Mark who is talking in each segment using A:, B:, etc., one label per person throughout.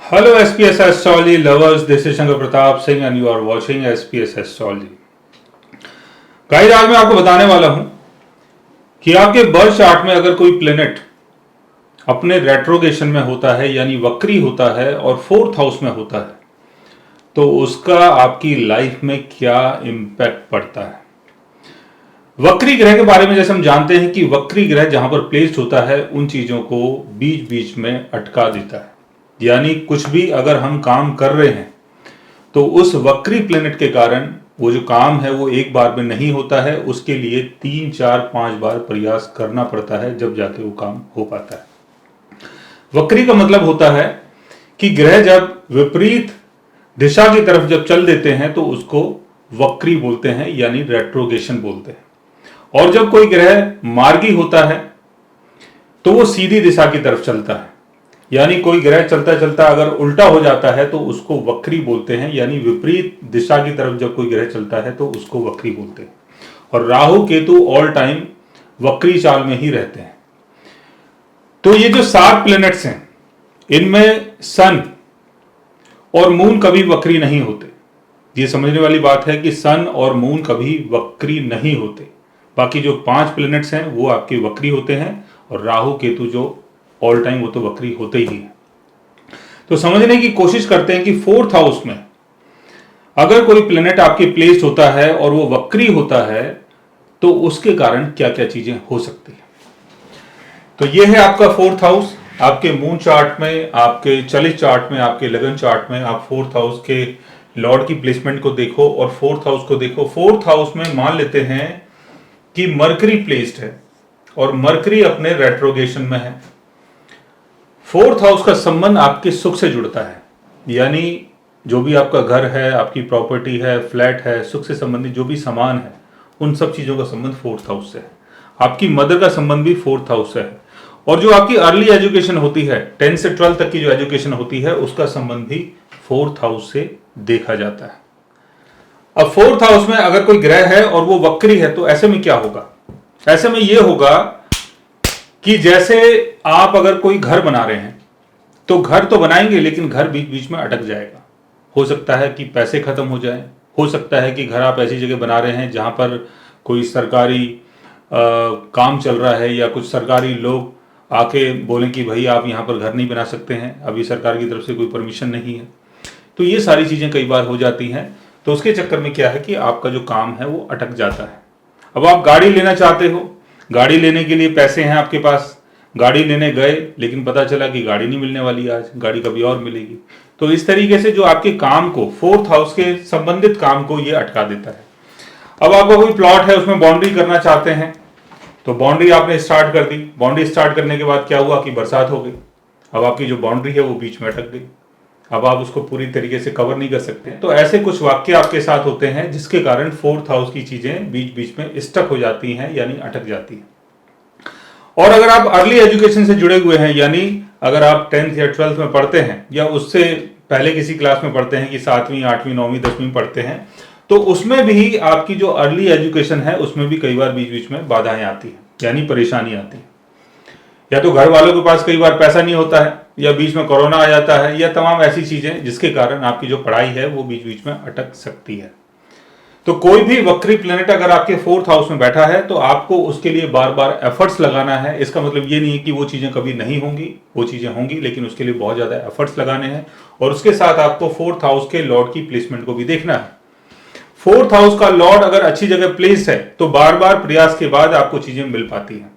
A: Hello SPS Astrology lovers, this is Shankar Pratap Singh and you are watching SPS Astrology. Guys, आज मैं आपको बताने वाला हूं कि आपके बर्थ चार्ट में अगर कोई प्लेनेट अपने रेट्रोगेशन में होता है यानी वक्री होता है और फोर्थ हाउस में होता है तो उसका आपकी लाइफ में क्या इम्पैक्ट पड़ता है। वक्री ग्रह के बारे में जैसे हम जानते हैं कि वक्री ग्रह जहां पर प्लेस्ड होता है उन चीजों को बीच बीच में अटका देता है, यानी कुछ भी अगर हम काम कर रहे हैं तो उस वक्री प्लेनेट के कारण वो जो काम है वो एक बार में नहीं होता है, उसके लिए 3, 4, 5 बार प्रयास करना पड़ता है जब जाके वो काम हो पाता है। वक्री का मतलब होता है कि ग्रह जब विपरीत दिशा की तरफ जब चल देते हैं तो उसको वक्री बोलते हैं यानी रेट्रोगेशन बोलते हैं। और जब कोई ग्रह मार्गी होता है तो वो सीधी दिशा की तरफ चलता है, यानी कोई ग्रह चलता चलता अगर उल्टा हो जाता है तो उसको वक्री बोलते हैं, यानी विपरीत दिशा की तरफ जब कोई ग्रह चलता है तो उसको वक्री बोलते हैं। और राहु केतु ऑल टाइम वक्री चाल में ही रहते हैं। तो ये जो 7 प्लैनेट्स हैं इनमें सन और मून कभी वक्री नहीं होते। ये समझने वाली बात है कि सन और मून कभी वक्री नहीं होते। बाकी जो 5 प्लैनेट्स हैं वो आपके वक्री होते हैं और राहु केतु जो ऑल टाइम वो तो वक्री होते ही हैं। तो समझने की कोशिश करते हैं कि फोर्थ हाउस में अगर कोई प्लेनेट आपके प्लेस्ड होता है और वो वक्री होता है तो उसके कारण क्या क्या चीजें हो सकती हैं। तो ये है आपका फोर्थ हाउस। आपके मून चार्ट में, आपके चलित चार्ट में, आपके लगन चार्ट में आप फोर्थ हाउस के लॉर्ड की प्लेसमेंट को देखो और फोर्थ हाउस को देखो। फोर्थ हाउस में मान लेते हैं कि मरकरी प्लेस्ड है और मरकरी अपने रेट्रोगेशन में है। फोर्थ हाउस का संबंध आपके सुख से जुड़ता है, यानी जो भी आपका घर है, आपकी प्रॉपर्टी है, फ्लैट है, सुख से संबंधित जो भी सामान है उन सब चीजों का संबंध फोर्थ हाउस से है। आपकी मदर का संबंध भी फोर्थ हाउस से है। और जो आपकी अर्ली एजुकेशन होती है, 10 से 12 तक की जो एजुकेशन होती है उसका संबंध भी फोर्थ हाउस से देखा जाता है। अब फोर्थ हाउस में अगर कोई ग्रह है और वो वक्री है तो ऐसे में क्या होगा। ऐसे में यह होगा कि जैसे आप अगर कोई घर बना रहे हैं तो घर तो बनाएंगे लेकिन घर बीच बीच में अटक जाएगा। हो सकता है कि पैसे खत्म हो जाए, हो सकता है कि घर आप ऐसी जगह बना रहे हैं जहां पर कोई सरकारी काम चल रहा है या कुछ सरकारी लोग आके बोलें कि भाई आप यहां पर घर नहीं बना सकते हैं, अभी सरकार की तरफ से कोई परमिशन नहीं है। तो ये सारी चीजें कई बार हो जाती हैं। तो उसके चक्कर में क्या है कि आपका जो काम है वो अटक जाता है। अब आप गाड़ी लेना चाहते हो, गाड़ी लेने के लिए पैसे हैं आपके पास, गाड़ी लेने गए लेकिन पता चला कि गाड़ी नहीं मिलने वाली, आज गाड़ी कभी और मिलेगी। तो इस तरीके से जो आपके काम को, फोर्थ हाउस के संबंधित काम को ये अटका देता है। अब आपका कोई प्लॉट है, उसमें बाउंड्री करना चाहते हैं तो बाउंड्री आपने स्टार्ट कर दी। बाउंड्री स्टार्ट करने के बाद क्या हुआ कि बरसात हो गई। अब आपकी जो बाउंड्री है वो बीच में अटक गई। अब आप उसको पूरी तरीके से कवर नहीं कर सकते। तो ऐसे कुछ वाक्य आपके साथ होते हैं जिसके कारण फोर्थ हाउस की चीजें बीच बीच में स्टक हो जाती हैं यानी अटक जाती हैं। और अगर आप अर्ली एजुकेशन से जुड़े हुए हैं, यानी अगर आप 10th या 12th में पढ़ते हैं या उससे पहले किसी क्लास में पढ़ते हैं कि 7वीं, 8वीं, 9वीं, 10वीं पढ़ते हैं, तो उसमें भी आपकी जो अर्ली एजुकेशन है उसमें भी कई बार बीच बीच में बाधाएं आती हैं यानी परेशानी आती है। या तो घर वालों के पास कई बार पैसा नहीं होता है, या बीच में कोरोना आ जाता है, या तमाम ऐसी चीजें जिसके कारण आपकी जो पढ़ाई है वो बीच बीच में अटक सकती है। तो कोई भी वक्री प्लेनेट अगर आपके फोर्थ हाउस में बैठा है तो आपको उसके लिए बार बार एफर्ट्स लगाना है। इसका मतलब ये नहीं है कि वो चीजें कभी नहीं होंगी, वो चीजें होंगी, लेकिन उसके लिए बहुत ज्यादा एफर्ट्स लगाने हैं। और उसके साथ आपको फोर्थ हाउस के लॉर्ड की प्लेसमेंट को भी देखना है। फोर्थ हाउस का लॉर्ड अगर अच्छी जगह प्लेस है तो बार बार प्रयास के बाद आपको चीजें मिल पाती हैं।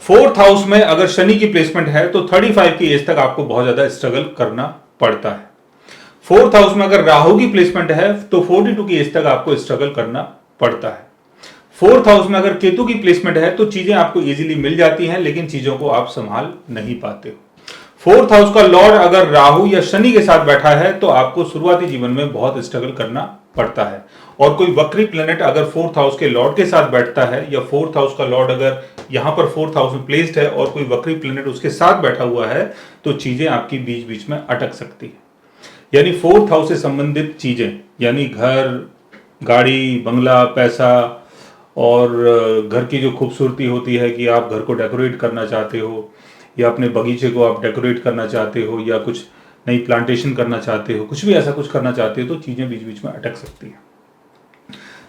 A: फोर्थ हाउस में अगर शनि की प्लेसमेंट है तो 35 की एज तक आपको बहुत ज्यादा स्ट्रगल करना पड़ता है। फोर्थ हाउस में अगर राहु की प्लेसमेंट है तो 42 की एज तक आपको स्ट्रगल करना पड़ता है। फोर्थ हाउस में अगर केतु की प्लेसमेंट है तो चीजें आपको इजीली मिल जाती हैं लेकिन चीजों को आप संभाल नहीं पाते हो। फोर्थ हाउस का लॉर्ड अगर राहु या शनि के साथ बैठा है तो आपको शुरुआती जीवन में बहुत स्ट्रगल करना पड़ता है। और कोई वक्री प्लेनेट अगर फोर्थ हाउस के लॉर्ड के साथ बैठता है या फोर्थ हाउस का लॉर्ड अगर यहां पर फोर्थ हाउस में प्लेस्ड है और कोई वक्री प्लेनेट उसके साथ बैठा हुआ है तो चीजें आपकी बीच बीच में अटक सकती है। यानी फोर्थ हाउस से संबंधित चीजें यानी घर, गाड़ी, बंगला, पैसा और घर की जो खूबसूरती होती है कि आप घर को डेकोरेट करना चाहते हो या अपने बगीचे को आप डेकोरेट करना चाहते हो या कुछ नई प्लांटेशन करना चाहते हो, कुछ भी ऐसा कुछ करना चाहते हो तो चीजें बीच बीच में अटक सकती हैं।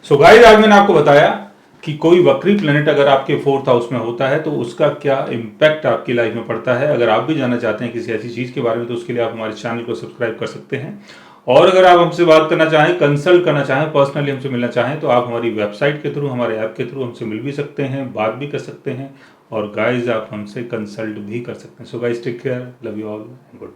A: सो गाइस, आज मैंने आपको बताया कि कोई वक्री प्लेनेट अगर आपके 4th हाउस में होता है तो उसका क्या इम्पैक्ट आपकी लाइफ में पड़ता है। अगर आप भी जानना चाहते हैं किसी ऐसी चीज के बारे में तो उसके लिए आप हमारे चैनल को सब्सक्राइब कर सकते हैं। और अगर आप हमसे बात करना चाहें, कंसल्ट करना चाहें, पर्सनली हमसे मिलना चाहें तो आप हमारी वेबसाइट के थ्रू, हमारे ऐप के थ्रू हमसे मिल भी सकते हैं, बात भी कर सकते हैं और गाइस आप हमसे कंसल्ट भी कर सकते हैं। So guys, take care, love you all, good.